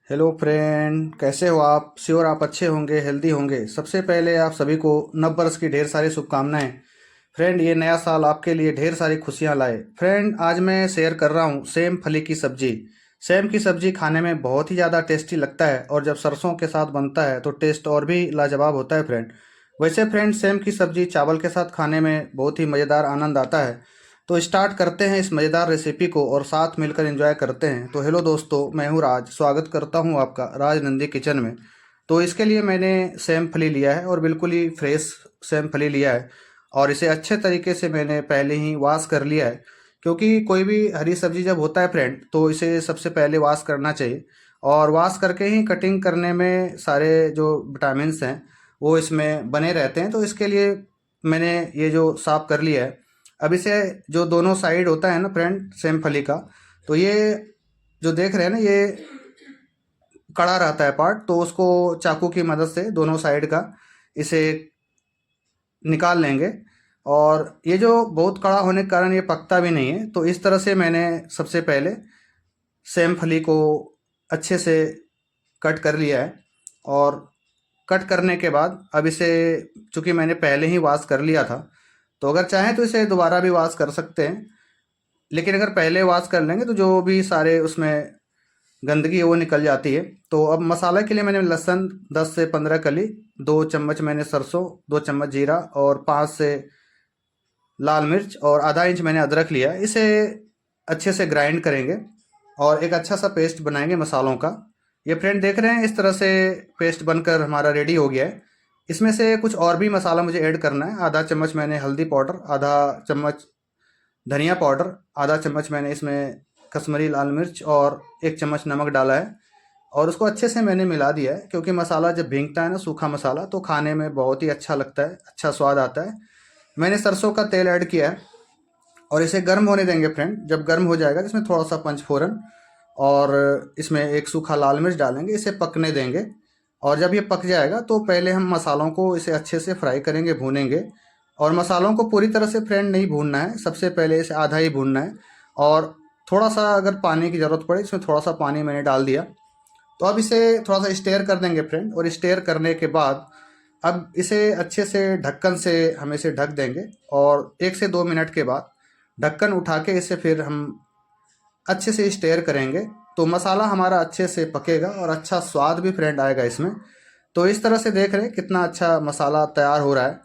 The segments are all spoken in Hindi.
हेलो फ्रेंड, कैसे हो आप? श्योर आप अच्छे होंगे, हेल्दी होंगे। सबसे पहले आप सभी को नव वर्ष की ढेर सारी शुभकामनाएं। फ्रेंड, ये नया साल आपके लिए ढेर सारी खुशियां लाए। फ्रेंड, आज मैं शेयर कर रहा हूँ सेम फली की सब्जी। सेम की सब्जी खाने में बहुत ही ज़्यादा टेस्टी लगता है और जब सरसों के साथ बनता है तो टेस्ट और भी लाजवाब होता है फ्रेंड। वैसे फ्रेंड, सेम की सब्जी चावल के साथ खाने में बहुत ही मज़ेदार आनंद आता है। तो स्टार्ट करते हैं इस मज़ेदार रेसिपी को और साथ मिलकर एंजॉय करते हैं। तो हेलो दोस्तों, मैं हूँ राज, स्वागत करता हूँ आपका राज नंदी किचन में। तो इसके लिए मैंने सेम फली लिया है और बिल्कुल ही फ्रेश सेम फली लिया है और इसे अच्छे तरीके से मैंने पहले ही वॉश कर लिया है। क्योंकि कोई भी हरी सब्जी जब होता है फ्रेंड, तो इसे सबसे पहले वॉश करना चाहिए और वॉश करके ही कटिंग करने में सारे जो विटामिन्स हैं वो इसमें बने रहते हैं। तो इसके लिए मैंने ये जो साफ कर लिया है। अब इसे जो दोनों साइड होता है ना फ्रेंड सेम फली का, तो ये जो देख रहे हैं ना, ये कड़ा रहता है पार्ट, तो उसको चाकू की मदद से दोनों साइड का इसे निकाल लेंगे। और ये जो बहुत कड़ा होने के कारण ये पकता भी नहीं है, तो इस तरह से मैंने सबसे पहले सेम फली को अच्छे से कट कर लिया है। और कट करने के बाद अब इसे, चूंकि मैंने पहले ही वॉश कर लिया था, तो अगर चाहें तो इसे दोबारा भी वॉश कर सकते हैं। लेकिन अगर पहले वॉश कर लेंगे तो जो भी सारे उसमें गंदगी है वो निकल जाती है। तो अब मसाला के लिए मैंने लहसुन 10 से 15 कली, 2 चम्मच मैंने सरसों, 2 चम्मच जीरा और 5 से लाल मिर्च और आधा इंच मैंने अदरक लिया। इसे अच्छे से ग्राइंड करेंगे और एक अच्छा सा पेस्ट बनाएंगे मसालों का। ये फ्रेंड देख रहे हैं, इस तरह से पेस्ट बनकर हमारा रेडी हो गया है। इसमें से कुछ और भी मसाला मुझे ऐड करना है। आधा चम्मच मैंने हल्दी पाउडर, आधा चम्मच धनिया पाउडर, आधा चम्मच मैंने इसमें कश्मीरी लाल मिर्च और 1 चम्मच नमक डाला है। और उसको अच्छे से मैंने मिला दिया है, क्योंकि मसाला जब भींगता है ना, सूखा मसाला, तो खाने में बहुत ही अच्छा लगता है, अच्छा स्वाद आता है। मैंने सरसों का तेल ऐड किया है और इसे गर्म होने देंगे फ्रेंड। जब गर्म हो जाएगा तो इसमें थोड़ा सा पंचफोरन और इसमें एक सूखा लाल मिर्च डालेंगे, इसे पकने देंगे। और जब ये पक जाएगा तो पहले हम मसालों को इसे अच्छे से फ्राई करेंगे, भूनेंगे। और मसालों को पूरी तरह से फ्रेंड नहीं भूनना है, सबसे पहले इसे आधा ही भूनना है। और थोड़ा सा अगर पानी की ज़रूरत पड़े, इसमें थोड़ा सा पानी मैंने डाल दिया। तो अब इसे थोड़ा सा स्टेयर कर देंगे फ्रेंड। और स्टेयर करने के बाद अब इसे अच्छे से ढक्कन से हम इसे ढक देंगे। और 1 से 2 मिनट के बाद ढक्कन उठा के इसे फिर हम अच्छे से स्टेयर करेंगे, तो मसाला हमारा अच्छे से पकेगा और अच्छा स्वाद भी फ्रेंड आएगा इसमें। तो इस तरह से देख रहे हैं कितना अच्छा मसाला तैयार हो रहा है।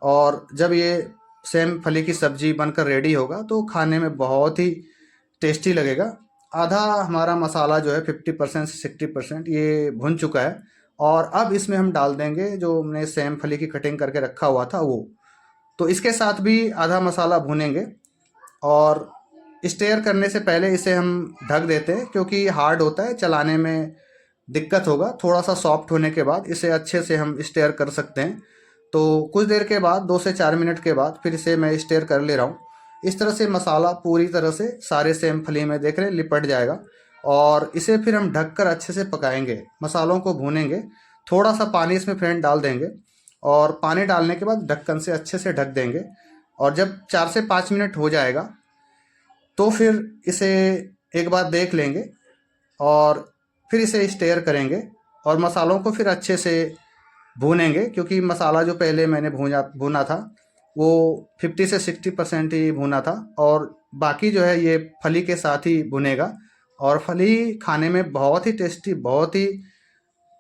और जब ये सेम फली की सब्जी बनकर रेडी होगा तो खाने में बहुत ही टेस्टी लगेगा। आधा हमारा मसाला जो है 50% से 60% ये भुन चुका है। और अब इसमें हम डाल देंगे जो हमने सेम फली की कटिंग करके रखा हुआ था वो। तो इसके साथ भी आधा मसाला भुनेंगे। और स्टेयर करने से पहले इसे हम ढक देते हैं, क्योंकि हार्ड होता है, चलाने में दिक्कत होगा। थोड़ा सा सॉफ्ट होने के बाद इसे अच्छे से हम स्टेयर कर सकते हैं। तो कुछ देर के बाद, 2 से 4 मिनट के बाद, फिर इसे मैं स्टेयर कर ले रहा हूँ। इस तरह से मसाला पूरी तरह से सारे सेम फली में देख रहे हैं लिपट जाएगा। और इसे फिर हम ढककर अच्छे से पकाएंगे, मसालों को भूनेंगे। थोड़ा सा पानी इसमें फ्रेंड डाल देंगे और पानी डालने के बाद ढक्कन से अच्छे से ढक देंगे। और जब 4 से 5 मिनट हो जाएगा तो फिर इसे एक बार देख लेंगे और फिर इसे स्टेयर करेंगे और मसालों को फिर अच्छे से भूनेंगे। क्योंकि मसाला जो पहले मैंने भूना भुना था वो 50 से 60% ही भुना था, और बाकी जो है ये फली के साथ ही भुनेगा। और फली खाने में बहुत ही टेस्टी, बहुत ही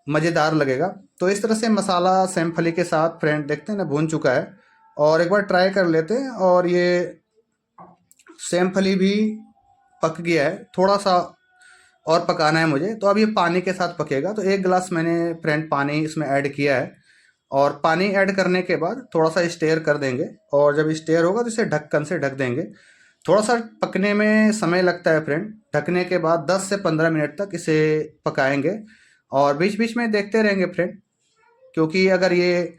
मज़ेदार लगेगा। तो इस तरह से मसाला सेम फली के साथ फ्रेंड देखते हैं ना भून चुका है। और एक बार ट्राई कर लेते हैं। और ये सेम फली भी पक गया है, थोड़ा सा और पकाना है मुझे। तो अब ये पानी के साथ पकेगा। तो 1 गिलास मैंने फ्रेंड पानी इसमें ऐड किया है। और पानी ऐड करने के बाद थोड़ा सा स्टेयर कर देंगे। और जब स्टेयर होगा तो इसे ढक्कन से ढक देंगे। थोड़ा सा पकने में समय लगता है फ्रेंड। ढकने के बाद 10 से 15 मिनट तक इसे पकाएंगे और बीच बीच में देखते रहेंगे फ्रेंड। क्योंकि अगर ये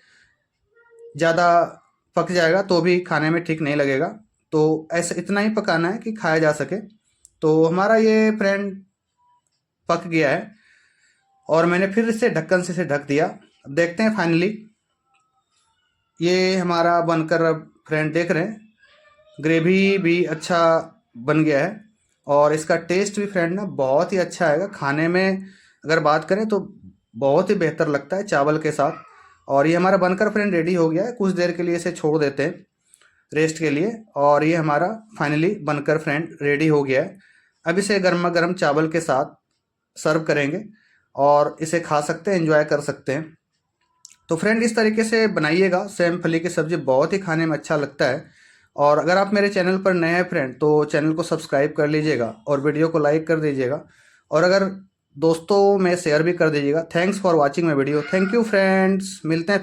ज़्यादा पक जाएगा तो भी खाने में ठीक नहीं लगेगा। तो ऐसे इतना ही पकाना है कि खाया जा सके। तो हमारा ये फ्रेंड पक गया है और मैंने फिर इसे ढक्कन से ढक दिया। अब देखते हैं फाइनली ये हमारा बनकर, अब फ्रेंड देख रहे हैं ग्रेवी भी अच्छा बन गया है। और इसका टेस्ट भी फ्रेंड ना बहुत ही अच्छा आएगा खाने में। अगर बात करें तो बहुत ही बेहतर लगता है चावल के साथ। और ये हमारा बनकर फ्रेंड रेडी हो गया है, कुछ देर के लिए इसे छोड़ देते हैं रेस्ट के लिए। और ये हमारा फाइनली बनकर फ्रेंड रेडी हो गया है। अब इसे गर्मा गर्म चावल के साथ सर्व करेंगे और इसे खा सकते हैं, एंजॉय कर सकते हैं। तो फ्रेंड इस तरीके से बनाइएगा, सेम फली की सब्ज़ी बहुत ही खाने में अच्छा लगता है। और अगर आप मेरे चैनल पर नए हैं फ्रेंड तो चैनल को सब्सक्राइब कर लीजिएगा और वीडियो को लाइक कर दीजिएगा, और अगर दोस्तों में शेयर भी कर दीजिएगा। Thanks for watching my video. Thank you friends, मिलते हैं।